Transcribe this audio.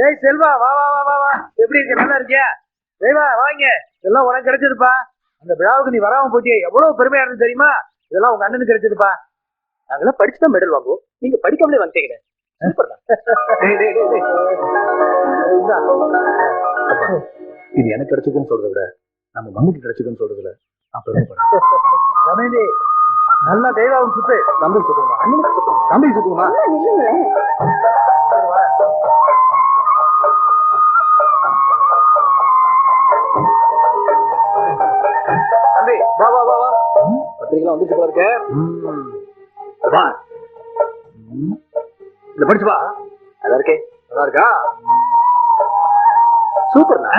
ஏய் செல்வா, வா வா வா வா வா. எப்படி இருக்க? நல்லா இருக்கியா? தெய்வா வாங்க, இதெல்லாம் உனக்கு கிடைச்சதுப்பா. அந்த விழாவுக்கு நீ வராம போட்டியே, எவ்வளவு பெருமையா இருந்து தெரியுமா? இதெல்லாம் உங்க அண்ணனுக்கு கிடைச்சதுப்பா. நாங்கெல்லாம் படிச்சுதான் மெடல் வாங்குவோம், நீங்க படிக்காமலே வந்துட்டீங்க. இது எனக்கு கிடைச்சதுன்னு சொல்றத விட நம்ம மண்ணுக்கு கிடைச்சதுன்னு சொல்றதுல நான் பெருமைப்படுறேன். ரமேந்தி, நல்லா தெய்வாவுக்கு சுத்து. தம்பி சுத்துமா? அண்ணனுக்கு சுத்து. தம்பி சுத்துமா? தம்பி வா வா வா வா. பத்திரிகைலாம் வந்துச்சு போல இருக்க. வா, இத படிச்சு வா. நல்லா இருக்கே. நல்லா இருக்கா? சூப்பர்ண்ணா.